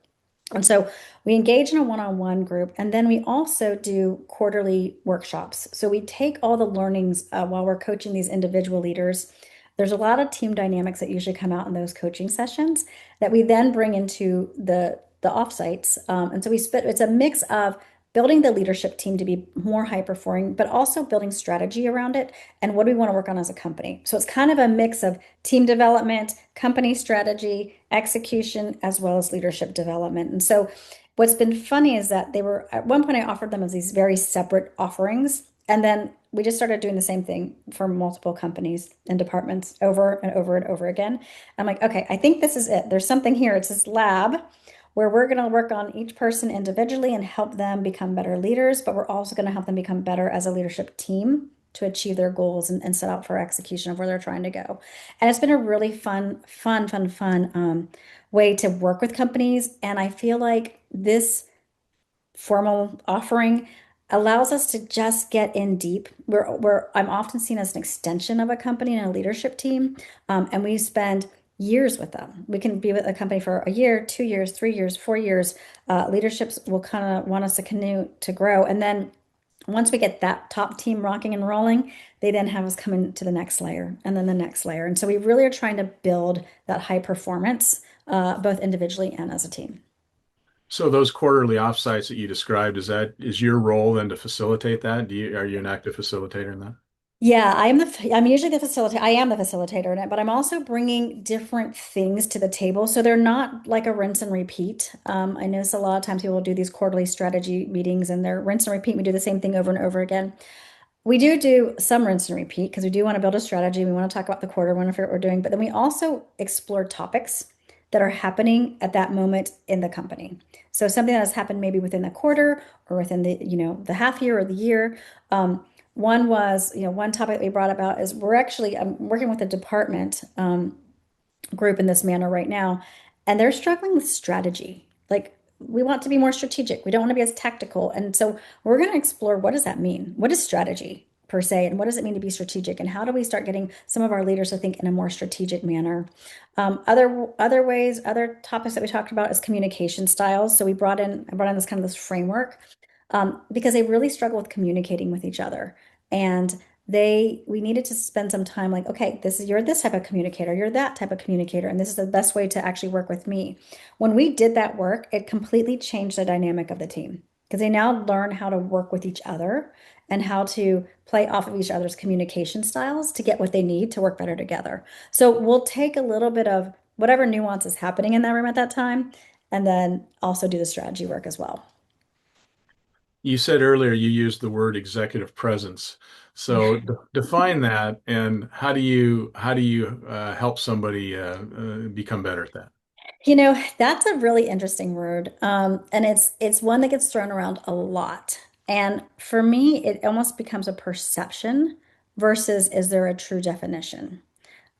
And so we engage in a one-on-one group, and then we also do quarterly workshops. So we take all the learnings while we're coaching these individual leaders. There's a lot of team dynamics that usually come out in those coaching sessions that we then bring into the offsites. And so it's a mix of building the leadership team to be more high performing, but also building strategy around it and what do we want to work on as a company. So it's kind of a mix of team development, company strategy, execution, as well as leadership development. And so what's been funny is that they were at one point I offered them as these very separate offerings. And then we just started doing the same thing for multiple companies and departments over and over and over again. I'm like, okay, I think this is it. There's something here. It's this lab where we're going to work on each person individually and help them become better leaders, but we're also going to help them become better as a leadership team to achieve their goals and set out for execution of where they're trying to go. And it's been a really fun way to work with companies. And I feel like this formal offering allows us to just get in deep. I'm often seen as an extension of a company and a leadership team, and we spend years with them. We can be with a company for a year, 2 years, 3 years, 4 years. Leaderships will kind of want us to continue to grow, and then once we get that top team rocking and rolling, they then have us come into the next layer and then the next layer. And so we really are trying to build that high performance, both individually and as a team. So those quarterly offsites that you described, is your role then to facilitate that? Are you an active facilitator in that? Yeah, I'm usually the facilitator. I am the facilitator in it, but I'm also bringing different things to the table. So they're not like a rinse and repeat. I notice a lot of times people do these quarterly strategy meetings and they're rinse and repeat. We do the same thing over and over again. We do some rinse and repeat because we do want to build a strategy. We want to talk about the quarter, we want to figure out what we're doing, but then we also explore topics that are happening at that moment in the company. So something that has happened maybe within the quarter or within the half year or the year. One was, one topic that we brought about is I'm working with a department group in this manner right now, and they're struggling with strategy. Like we want to be more strategic. We don't want to be as tactical. And so we're going to explore what does that mean? What is strategy per se? And what does it mean to be strategic? And how do we start getting some of our leaders to think in a more strategic manner? Other topics that we talked about is communication styles. So I brought in this framework because they really struggle with communicating with each other. And we needed to spend some time like, okay, you're this type of communicator, you're that type of communicator, and this is the best way to actually work with me. When we did that work, it completely changed the dynamic of the team because they now learn how to work with each other and how to play off of each other's communication styles to get what they need to work better together. So we'll take a little bit of whatever nuance is happening in that room at that time, and then also do the strategy work as well. You said earlier you used the word executive presence. So define that, and how do you help somebody become better at that? That's a really interesting word. And it's one that gets thrown around a lot. And for me, it almost becomes a perception versus is there a true definition?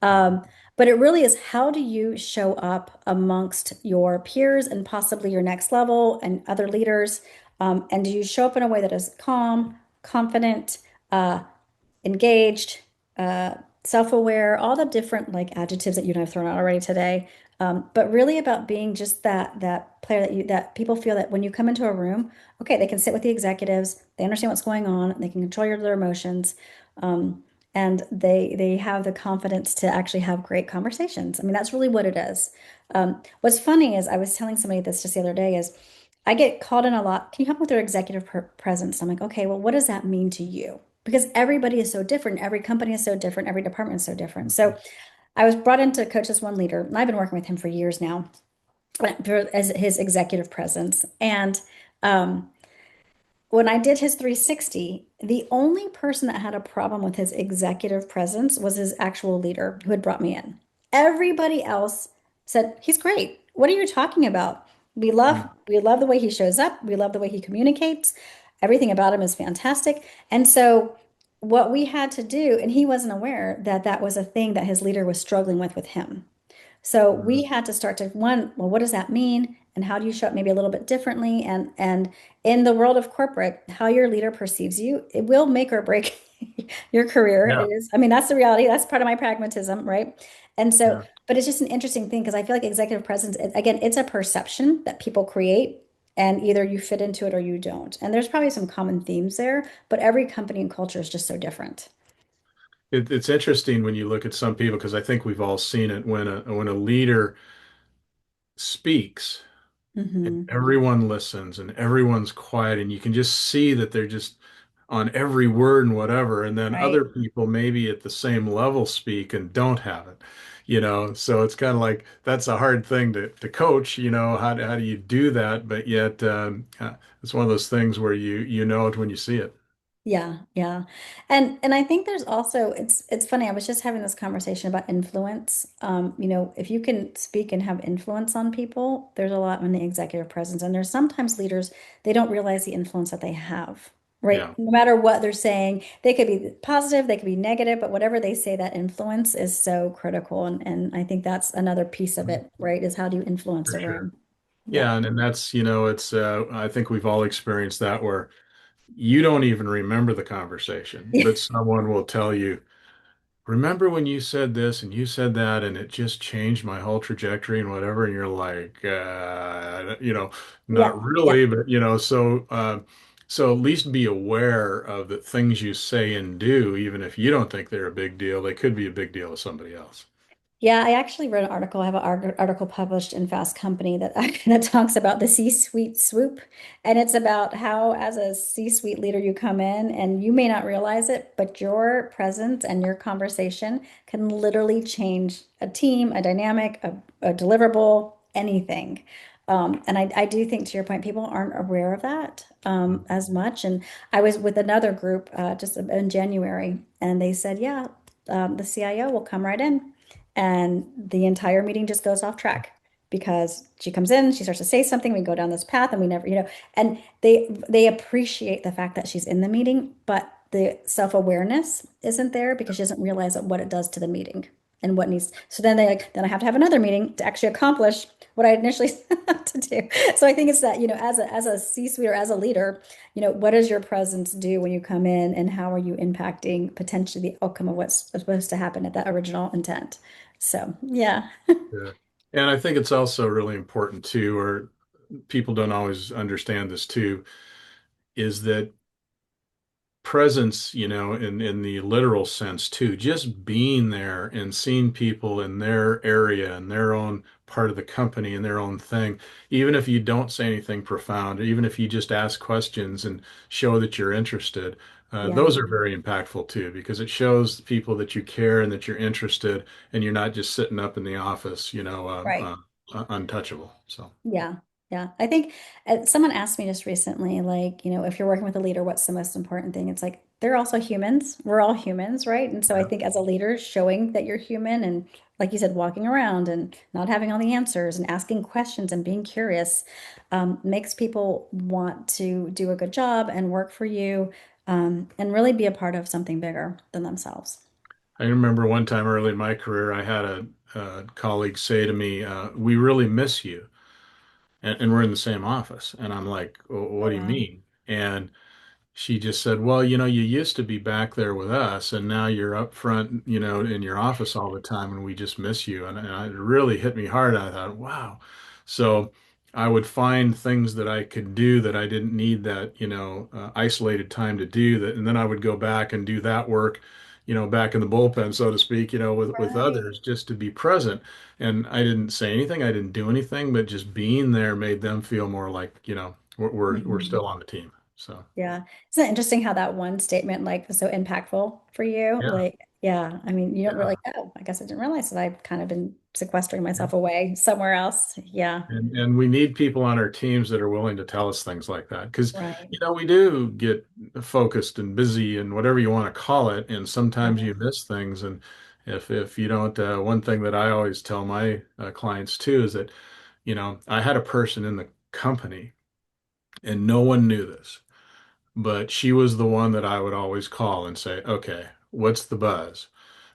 Um, but it really is how do you show up amongst your peers and possibly your next level and other leaders? And do you show up in a way that is calm, confident, uh, engaged, uh, self-aware, all the different like adjectives that you and I have thrown out already today. But really about being just that player that people feel that when you come into a room, okay, they can sit with the executives, they understand what's going on, they can control their emotions, and they have the confidence to actually have great conversations. I mean, that's really what it is. What's funny is I was telling somebody this just the other day is I get called in a lot. Can you help with their executive presence? I'm like, okay, well, what does that mean to you? Because everybody is so different. Every company is so different. Every department is so different. So I was brought in to coach this one leader, and I've been working with him for years now as his executive presence. And um, when I did his 360, the only person that had a problem with his executive presence was his actual leader who had brought me in. Everybody else said, he's great. What are you talking about? We love the way he shows up. We love the way he communicates. Everything about him is fantastic. And so what we had to do, and he wasn't aware that that was a thing that his leader was struggling with him. So we Mhm. had to start to one, well, what does that mean? And how do you show up maybe a little bit differently? And in the world of corporate, how your leader perceives you, it will make or break your career. It Yeah, is, I mean, that's the reality. That's part of my pragmatism, right? And so, yeah. but it's just an interesting thing because I feel like executive presence, again, it's a perception that people create, and either you fit into it or you don't. And there's probably some common themes there, but every company and culture is just so different. It's interesting when you look at some people because I think we've all seen it when a leader speaks and Hmm. everyone listens and everyone's quiet and you can just see that they're just on every word and whatever. And then other Right. people maybe at the same level speak and don't have it, you know. So it's kind of like that's a hard thing to coach, you know, how do you do that? But yet it's one of those things where you know it when you see it. Yeah, yeah. And I think there's also it's funny, I was just having this conversation about influence. If you can speak and have influence on people, there's a lot in the executive presence. And there's sometimes leaders, they don't realize the influence that they have, right? Yeah. No matter what they're saying, they could be positive, they could be negative, but whatever they say, that influence is so critical. And I think that's another piece of it, right? Is how do you influence For a sure. room? Yeah. Yeah, and that's, you know, it's I think we've all experienced that where you don't even remember the conversation, but someone will tell you, remember when you said this and you said that, and it just changed my whole trajectory and whatever, and you're like, you know, Yeah. not Yeah. really, but you know, so at least be aware of the things you say and do, even if you don't think they're a big deal, they could be a big deal to somebody else. Yeah, I actually wrote an article. I have an article published in Fast Company that that talks about the C-suite swoop, and it's about how, as a C-suite leader, you come in and you may not realize it, but your presence and your conversation can literally change a team, a dynamic, a deliverable, anything. And I do think, to your point, people aren't aware of that as much. And I was with another group just in January, and they said, yeah, the CIO will come right in and the entire meeting just goes off track because she comes in, she starts to say something, we go down this path and we never, and they appreciate the fact that she's in the meeting, but the self-awareness isn't there because she doesn't realize what it does to the meeting and what needs. So then then I have to have another meeting to actually accomplish what I initially set out to do. So I think it's that, as a C-suite or as a leader, what does your presence do when you come in and how are you impacting potentially the outcome of what's supposed to happen at that original intent? So, yeah. Yeah. And I think it's also really important too, or people don't always understand this too, is that presence, you know, in the literal sense too, just being there and seeing people in their area and their own part of the company and their own thing, even if you don't say anything profound, even if you just ask questions and show that you're interested, Yeah. those are very impactful too, because it shows people that you care and that you're interested and you're not just sitting up in the office, you know, Right. untouchable. So, Yeah. Yeah. I think someone asked me just recently, like, if you're working with a leader, what's the most important thing? It's like they're also humans. We're all humans, right? And so I yeah. think as a leader, showing that you're human and, like you said, walking around and not having all the answers and asking questions and being curious makes people want to do a good job and work for you and really be a part of something bigger than themselves. I remember one time early in my career, I had a colleague say to me, "We really miss you," and we're in the same office. And I'm like, "What Oh, do you wow. mean?" And she just said, "Well, you know, you used to be back there with us, and now you're up front, you know, in your office all the time, and we just miss you." And it really hit me hard. I thought, "Wow." So I would find things that I could do that I didn't need that, you know, isolated time to do that, and then I would go back and do that work, you know, back in the bullpen, so to speak, you know, with Right. others, just to be present. And I didn't say anything, I didn't do anything, but just being there made them feel more like, you know, we're Mhm. still on the team. So. Yeah. Isn't it interesting how that one statement like was so impactful for you? Yeah. Like, yeah, I mean, you don't really, Yeah. oh, I guess I didn't realize that I've kind of been sequestering Yeah. myself away somewhere else. Yeah. And we need people on our teams that are willing to tell us things like that. Because, Right. you know, we do get focused and busy and whatever you want to call it. And sometimes Right. you miss things. If you don't, one thing that I always tell my clients too is that, I had a person in the company and no one knew this, but she was the one that I would always call and say, okay, what's the buzz?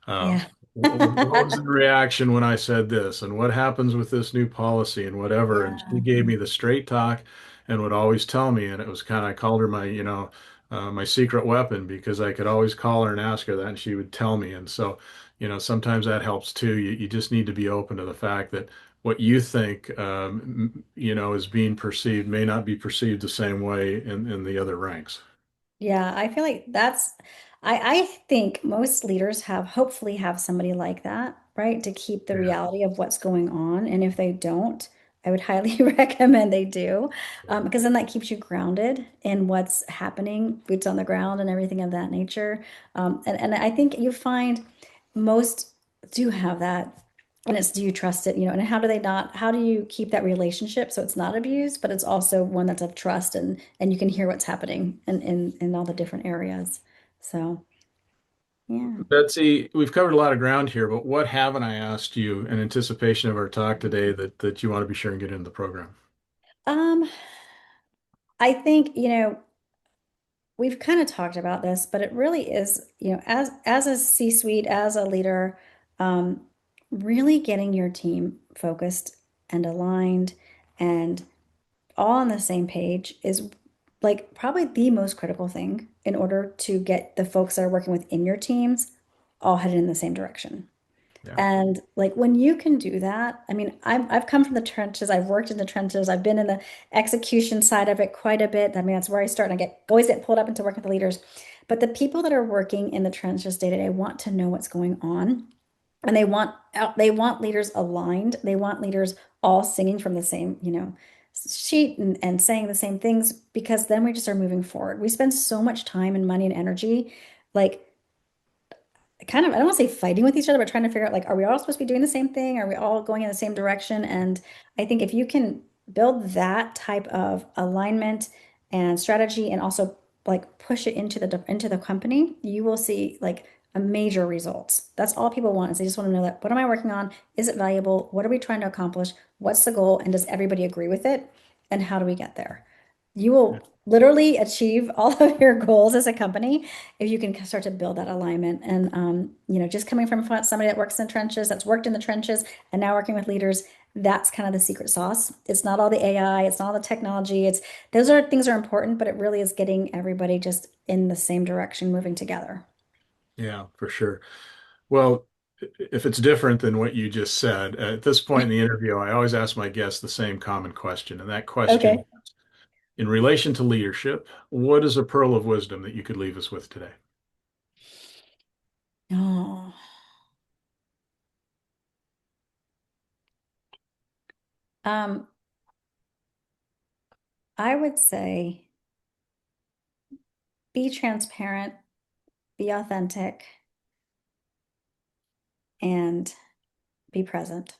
Uh, Yeah. what was the reaction when I said this, and what happens with this new policy and whatever? And she Yeah. gave me the straight talk and would always tell me, and it was kind of, I called her my, my secret weapon because I could always call her and ask her that, and she would tell me. And so, sometimes that helps too. You just need to be open to the fact that what you think, is being perceived may not be perceived the same way in the other ranks. Yeah, I feel like I think most leaders hopefully have somebody like that, right? To keep the Yeah. reality of what's going on. And if they don't, I would highly recommend they do, because then that keeps you grounded in what's happening, boots on the ground and everything of that nature. And I think you find most do have that. And it's, do you trust it? And how do they not, how do you keep that relationship so it's not abused, but it's also one that's of trust, and you can hear what's happening in all the different areas. So, yeah. Betsy, we've covered a lot of ground here, but what haven't I asked you in anticipation of our talk today that you want to be sure and get into the program? Um, I think, we've kind of talked about this, but it really is, as a C-suite, as a leader, um, really getting your team focused and aligned and all on the same page is like probably the most critical thing in order to get the folks that are working within your teams all headed in the same direction. Yeah. And like when you can do that, I mean, I've come from the trenches, I've worked in the trenches, I've been in the execution side of it quite a bit. I mean, that's where I start and I always get pulled up into working with the leaders. But the people that are working in the trenches day to day want to know what's going on. And they want leaders aligned. They want leaders all singing from the same, sheet and saying the same things, because then we just are moving forward. We spend so much time and money and energy like kind of, I don't want to say fighting with each other, but trying to figure out like, are we all supposed to be doing the same thing? Are we all going in the same direction? And I think if you can build that type of alignment and strategy and also like push it into the company, you will see like a major results. That's all people want is they just want to know that, what am I working on? Is it valuable? What are we trying to accomplish? What's the goal? And does everybody agree with it? And how do we get there? You will literally achieve all of your goals as a company if you can start to build that alignment. And just coming from somebody that works in the trenches, that's worked in the trenches, and now working with leaders, that's kind of the secret sauce. It's not all the AI, it's not all the technology. It's those are things are important, but it really is getting everybody just in the same direction, moving together. Yeah, for sure. Well, if it's different than what you just said, at this point in the interview, I always ask my guests the same common question. And that question, Okay. in relation to leadership, what is a pearl of wisdom that you could leave us with today? Oh, um, I would say be transparent, be authentic, and be present.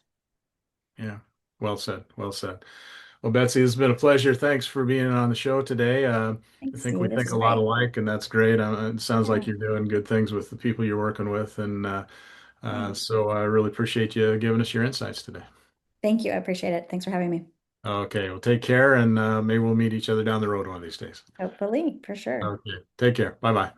Yeah, well said. Well said. Well, Betsy, it's been a pleasure. Thanks for being on the show today. I Thanks, think we Steve. This think is a lot great. alike, and that's great. It sounds like Yeah, you're doing good things with the people you're working with, and thanks. so I really appreciate you giving us your insights today. Thank you. I appreciate it. Thanks for having me. Okay, well, take care, and maybe we'll meet each other down the road one of these days. Hopefully, for sure. Okay, take care. Bye bye.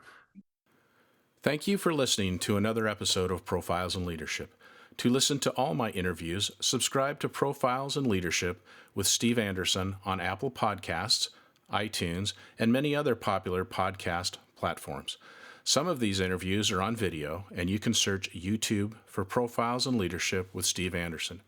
Thank you for listening to another episode of Profiles in Leadership. To listen to all my interviews, subscribe to Profiles in Leadership with Steve Anderson on Apple Podcasts, iTunes, and many other popular podcast platforms. Some of these interviews are on video, and you can search YouTube for Profiles in Leadership with Steve Anderson.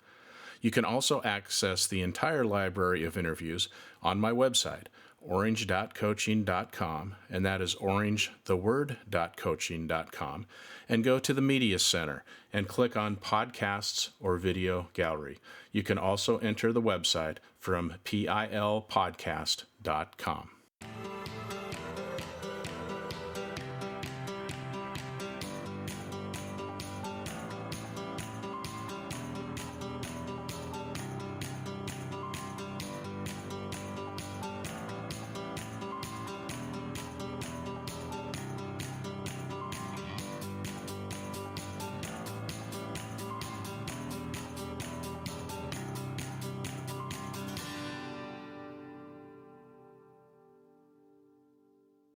You can also access the entire library of interviews on my website, orange.coaching.com, and that is orangetheword.coaching.com, and go to the Media Center and click on Podcasts or Video Gallery. You can also enter the website from pilpodcast.com.